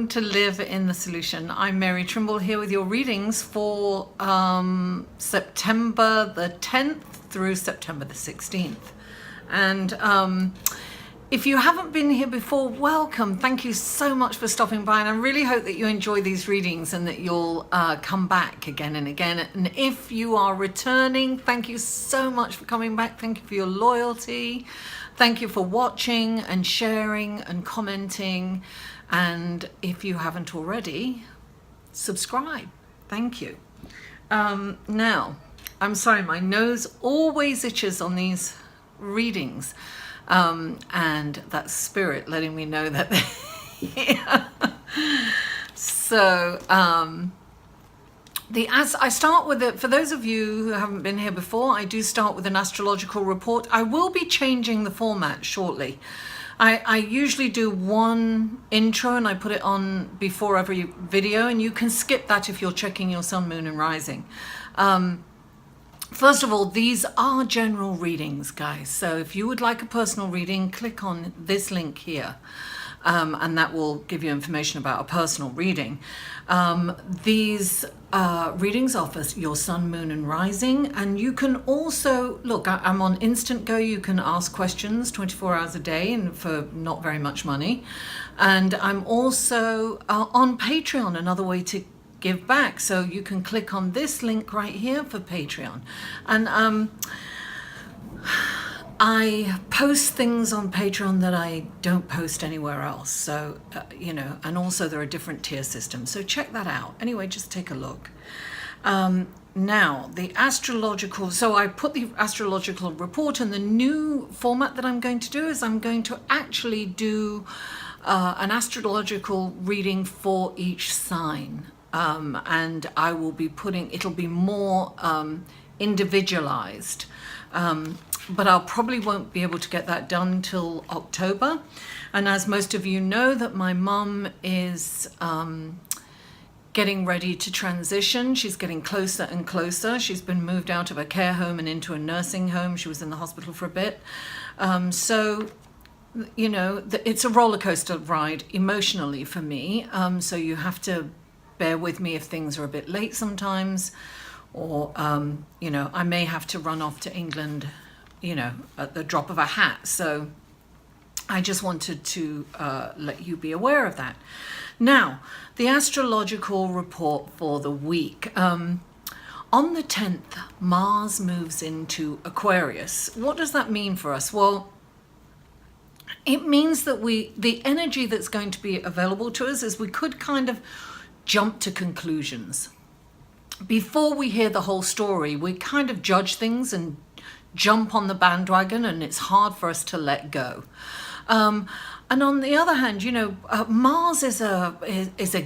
welcome to Live in the Solution. I'm Mary Trimble here with your readings for September the 10th through September the 16th. And if you haven't been here before, welcome. Thank you so much for stopping by, and I really hope that you enjoy these readings and that you'll come back again and again. And if you are returning, thank you so much for coming back. Thank you for your loyalty. Thank you for watching and sharing and commenting. And if you haven't already, subscribe. Thank you. Now, I'm sorry, my nose always itches on these readings. And that's spirit letting me know that they're here. So, I start with it. For those of you who haven't been here before, I do start with an astrological report. I will be changing the format shortly. I usually do one intro and I put it on before every video, and you can skip that if you're checking your sun, moon and rising. First of all, these are general readings, guys. So if you would like a personal reading, click on this link here. And that will give you information about a personal reading. These readings offer your sun, moon and rising, and you can also, look, I'm on Instant Go. You can ask questions 24 hours a day and for not very much money. And I'm also on Patreon, another way to give back. So you can click on this link right here for Patreon. And I post things on Patreon that I don't post anywhere else. So, you know, and also there are different tier systems. So check that out. Anyway, just take a look. Now, the astrological, so I put the astrological report, and the new format that I'm going to do is I'm going to actually do an astrological reading for each sign. And I will be putting, it'll be more individualized. But I probably won't be able to get that done till October. And as most of you know, that my mum is getting ready to transition. She's getting closer and closer. She's been moved out of a care home and into a nursing home. She was in the hospital for a bit. So, you know, it's a roller coaster ride emotionally for me. So you have to bear with me if things are a bit late sometimes, or, you know, I may have to run off to England, you know, at the drop of a hat. So I just wanted to let you be aware of that. Now, the astrological report for the week. On the 10th, Mars moves into Aquarius. What does that mean for us? Well, it means that the energy that's going to be available to us is we could kind of jump to conclusions. Before we hear the whole story, we kind of judge things and jump on the bandwagon, and it's hard for us to let go. And on the other hand, you know, Mars is a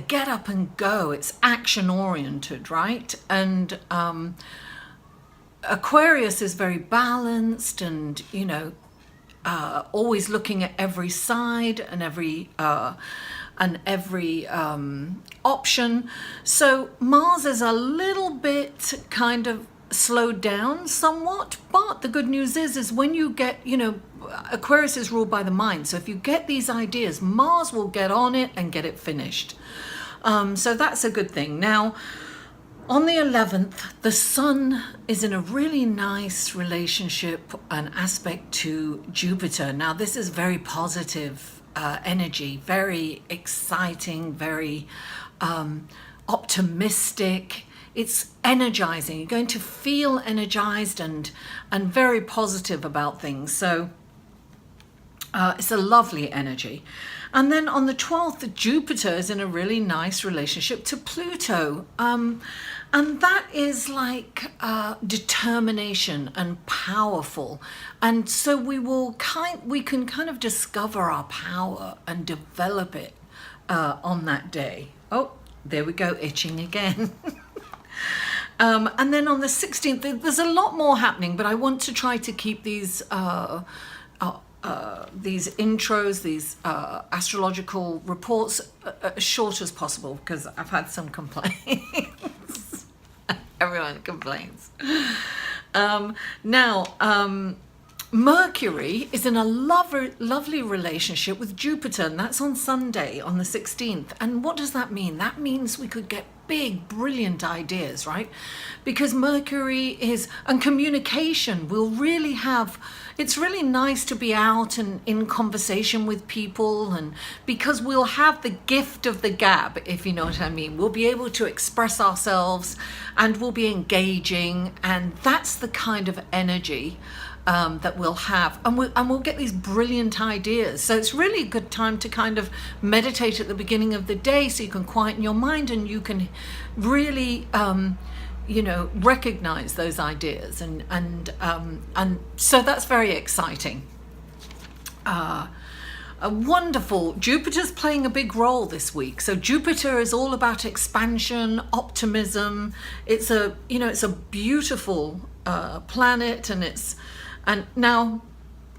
get up and go. It's action oriented, right? And Aquarius is very balanced and, you know, always looking at every side and every option. So Mars is a little bit kind of slowed down somewhat, but the good news is when you get, you know, Aquarius is ruled by the mind. So if you get these ideas, Mars will get on it and get it finished. So that's a good thing. Now, on the 11th, the Sun is in a really nice relationship and aspect to Jupiter. Now, this is very positive energy, very exciting, very optimistic. It's energizing. You're going to feel energized and very positive about things. So it's a lovely energy. And then on the 12th, Jupiter is in a really nice relationship to Pluto. And that is like determination and powerful. And so we can kind of discover our power and develop it on that day. Oh, there we go, itching again. And then on the 16th, there's a lot more happening, but I want to try to keep these intros, these astrological reports as short as possible, because I've had some complaints. Everyone complains. Now, Mercury is in a lovely relationship with Jupiter, and that's on Sunday, on the 16th. And what does that mean? That means we could get big, brilliant ideas, right? Because Mercury is, and communication will really have, it's really nice to be out and in conversation with people, and because we'll have the gift of the gab, if you know what I mean. We'll be able to express ourselves and we'll be engaging, and that's the kind of energy that we'll have, and we'll get these brilliant ideas. So it's really a good time to kind of meditate at the beginning of the day, so you can quieten your mind and you can really you know, recognize those ideas, and so that's very exciting. A wonderful, Jupiter's playing a big role this week. So Jupiter is all about expansion, optimism. It's a, you know, it's a beautiful planet, and now,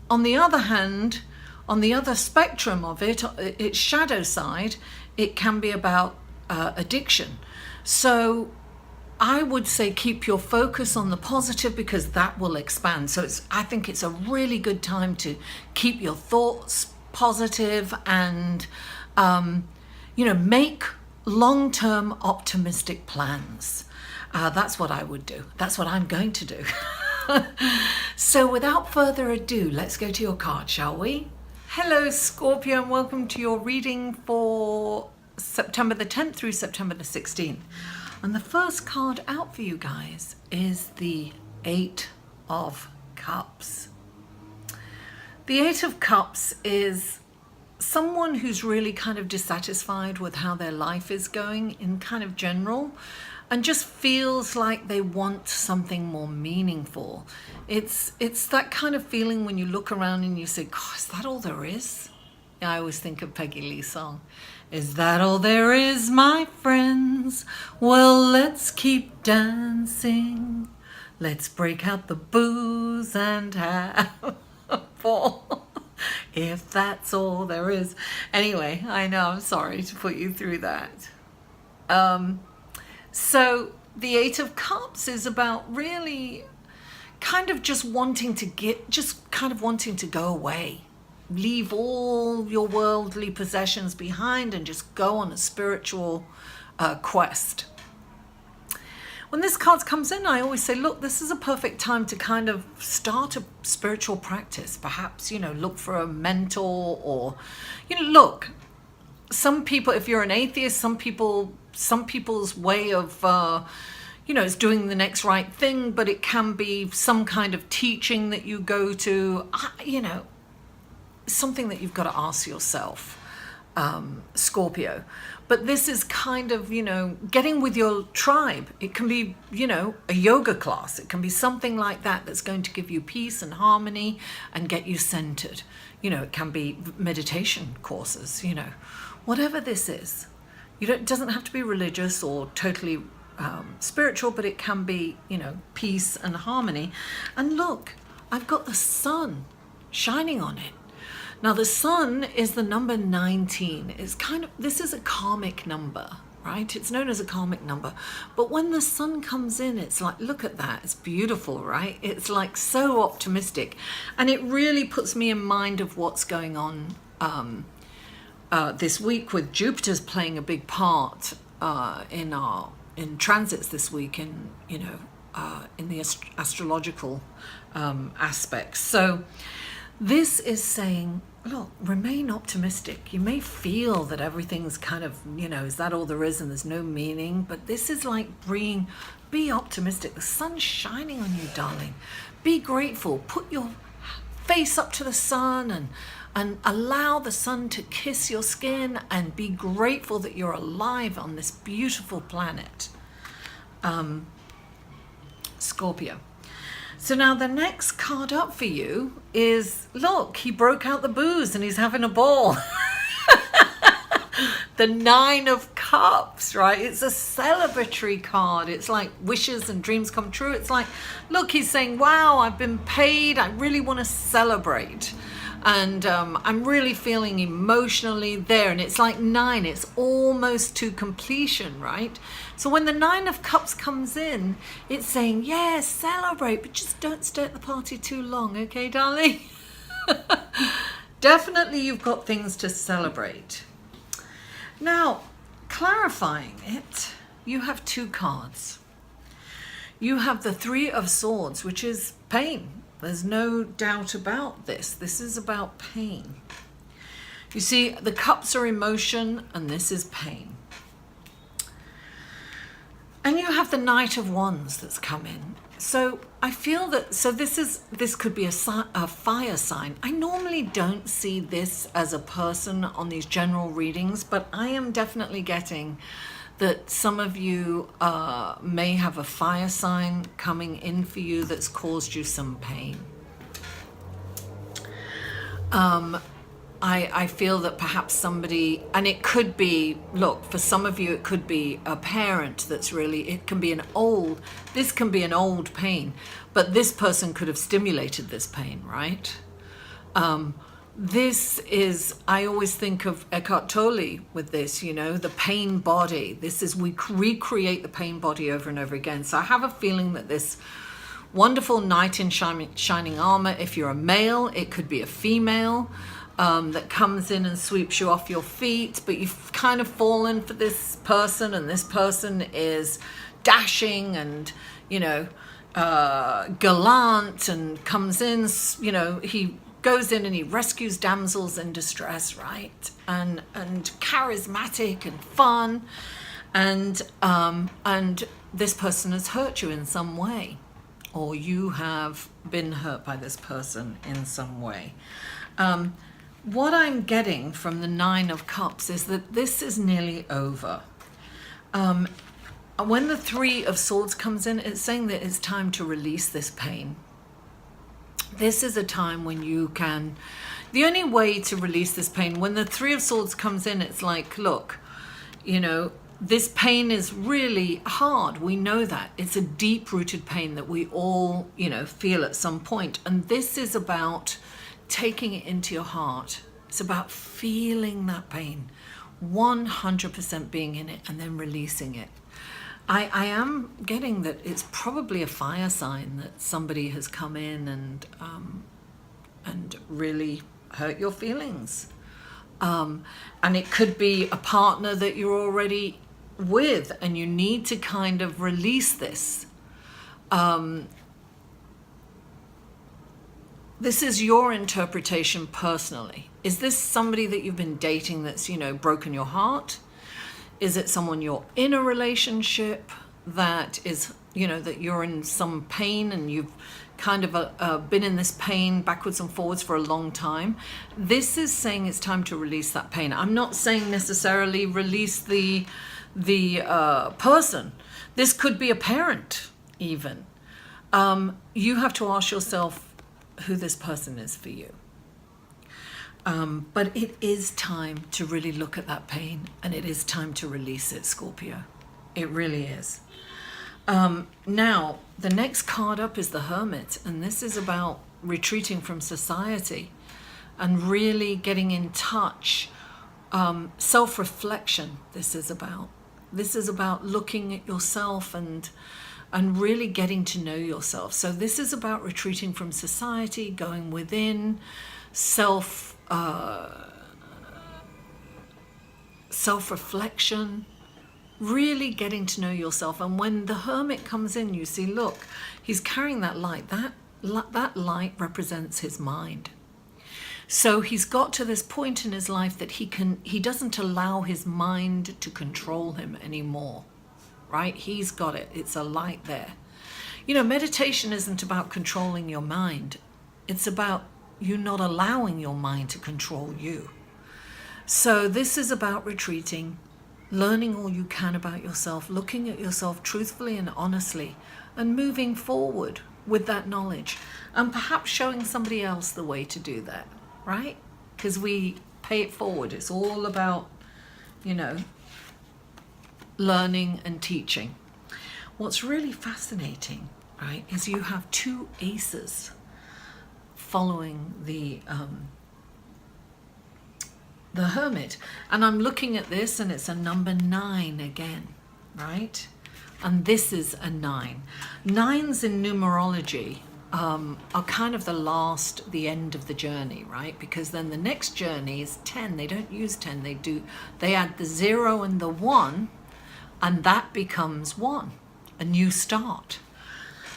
on the other hand, on the other spectrum of it, its shadow side, it can be about addiction. So I would say keep your focus on the positive, because that will expand. So I think it's a really good time to keep your thoughts positive and, you know, make long-term optimistic plans. That's what I would do. That's what I'm going to do. So without further ado, let's go to your card, shall we? Hello, Scorpio, and welcome to your reading for September the 10th through September the 16th. And the first card out for you guys is the 8 of Cups. The 8 of Cups is someone who's really kind of dissatisfied with how their life is going in kind of general, and just feels like they want something more meaningful. It's that kind of feeling when you look around and you say, God, is that all there is? I always think of Peggy Lee's song. Is that all there is, my friends? Well, let's keep dancing. Let's break out the booze and have a ball. If that's all there is. Anyway, I know, I'm sorry to put you through that. So the 8 of Cups is about really kind of just wanting to go away. Leave all your worldly possessions behind and just go on a spiritual quest. When this card comes in, I always say, look, this is a perfect time to kind of start a spiritual practice. Perhaps, you know, look for a mentor, or, you know, look, some people, if you're an atheist, some people's way of, you know, is doing the next right thing, but it can be some kind of teaching that you go to, you know, something that you've got to ask yourself, Scorpio. But this is kind of, you know, getting with your tribe. It can be, you know, a yoga class. It can be something like that that's going to give you peace and harmony and get you centered. You know, it can be meditation courses, you know, whatever this is. It doesn't have to be religious or totally spiritual, but it can be, you know, peace and harmony. And look, I've got the sun shining on it. Now the sun is the number 19. It's kind of, this is a karmic number, right? It's known as a karmic number. But when the sun comes in, it's like, look at that. It's beautiful, right? It's like so optimistic. And it really puts me in mind of what's going on this week, with Jupiter's playing a big part in transits this week, in, you know, in the astrological aspects. So this is saying, look, remain optimistic. You may feel that everything's kind of, you know, is that all there is and there's no meaning? But this is like be optimistic. The sun's shining on you, darling. Be grateful. Put your face up to the sun and allow the sun to kiss your skin, and be grateful that you're alive on this beautiful planet. Scorpio. So now the next card up for you is, look, he broke out the booze and he's having a ball. The 9 of Cups, right? It's a celebratory card. It's like wishes and dreams come true. It's like, look, he's saying, wow, I've been paid. I really want to celebrate. And I'm really feeling emotionally there, and it's like 9, it's almost to completion, right? So when the 9 of Cups comes in, it's saying, yes, celebrate, but just don't stay at the party too long, okay, darling? Definitely you've got things to celebrate. Now, clarifying it, you have 2 cards. You have the 3 of Swords, which is pain. There's no doubt about this. This is about pain. You see, the Cups are emotion, and this is pain. And you have the Knight of Wands that's come in. So I feel that, so this could be a fire sign. I normally don't see this as a person on these general readings, but I am definitely getting that some of you may have a fire sign coming in for you that's caused you some pain. I feel that perhaps somebody, and it could be, look, for some of you it could be a parent that's really, it can be this can be an old pain, but this person could have stimulated this pain, right? This is, I always think of Eckhart Tolle with this, you know, the pain body. This is, we recreate the pain body over and over again. So I have a feeling that this wonderful knight in shining armor, if you're a male, it could be a female that comes in and sweeps you off your feet, but you've kind of fallen for this person, and this person is dashing and, you know, gallant, and comes in, you know, he goes in and he rescues damsels in distress, right? And charismatic and fun, and this person has hurt you in some way, or you have been hurt by this person in some way. What I'm getting from the 9 of Cups is that this is nearly over. When the 3 of Swords comes in, it's saying that it's time to release this pain. This is a time when you can, the only way to release this pain, when the 3 of Swords comes in, it's like, look, you know, this pain is really hard. We know that. It's a deep-rooted pain that we all, you know, feel at some point. And this is about taking it into your heart. It's about feeling that pain, 100% being in it, and then releasing it. I am getting that it's probably a fire sign that somebody has come in and really hurt your feelings. And it could be a partner that you're already with, and you need to kind of release this. This is your interpretation personally. Is this somebody that you've been dating that's, you know, broken your heart? Is it someone you're in a relationship that is, you know, that you're in some pain and you've kind of been in this pain backwards and forwards for a long time? This is saying it's time to release that pain. I'm not saying necessarily release the person. This could be a parent even. You have to ask yourself who this person is for you. But it is time to really look at that pain, and it is time to release it, Scorpio. It really is. Now, the next card up is the Hermit, and this is about retreating from society and really getting in touch. Self-reflection, this is about. This is about looking at yourself and really getting to know yourself. So this is about retreating from society, going within, self-reflection, really getting to know yourself. And when the Hermit comes in, you see, look, he's carrying that light. That light represents his mind. So he's got to this point in his life that he doesn't allow his mind to control him anymore, right? He's got it. It's a light there. You know, meditation isn't about controlling your mind. It's about you not allowing your mind to control you. So this is about retreating, learning all you can about yourself, looking at yourself truthfully and honestly, and moving forward with that knowledge, and perhaps showing somebody else the way to do that, right? Because we pay it forward. It's all about, you know, learning and teaching. What's really fascinating, right, is you have two aces following the the Hermit. And I'm looking at this and it's a number 9 again, right? And this is a 9. 9s in numerology are kind of the end of the journey, right? Because then the next journey is 10. They don't use 10, they add the 0 and the 1, and that becomes 1, a new start.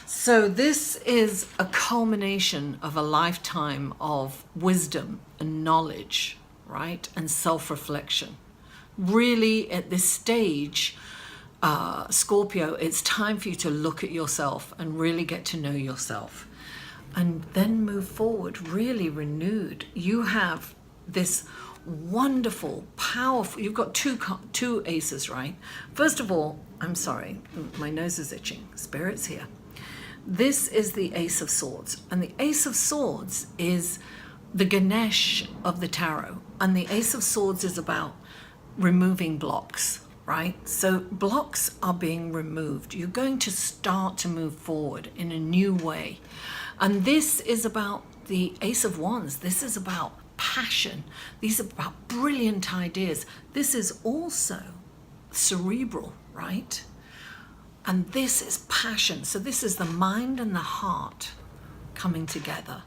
So this is a culmination of a lifetime of wisdom and knowledge, right? And self-reflection. Really, at this stage, Scorpio, it's time for you to look at yourself and really get to know yourself, and then move forward really renewed. You have this wonderful, powerful, you've got two aces, right? First of all, I'm sorry, my nose is itching, Spirit's here. This is the Ace of Swords, and the Ace of Swords is the Ganesh of the tarot, and the Ace of Swords is about removing blocks, right? So blocks are being removed. You're going to start to move forward in a new way. And this is about the Ace of Wands. This is about passion. These are about brilliant ideas. This is also cerebral, right? And this is passion. So this is the mind and the heart coming together.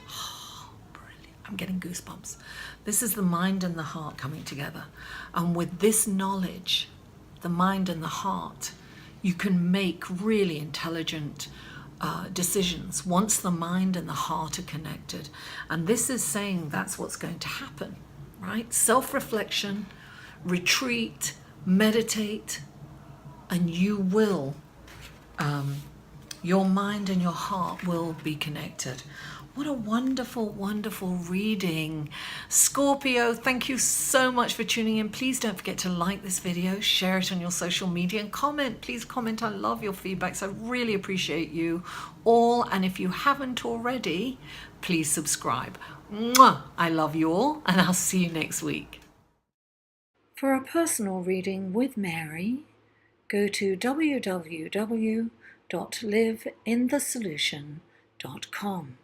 Oh, brilliant. I'm getting goosebumps. This is the mind and the heart coming together. And with this knowledge, the mind and the heart, you can make really intelligent decisions once the mind and the heart are connected. And this is saying that's what's going to happen, right? Self-reflection, retreat, meditate, and you will, your mind and your heart will be connected. What a wonderful, wonderful reading. Scorpio, thank you so much for tuning in. Please don't forget to like this video, share it on your social media, and comment. Please comment. I love your feedbacks. I really appreciate you all. And if you haven't already, please subscribe. Mwah! I love you all, and I'll see you next week. For a personal reading with Mary, go to www.liveinthesolution.com.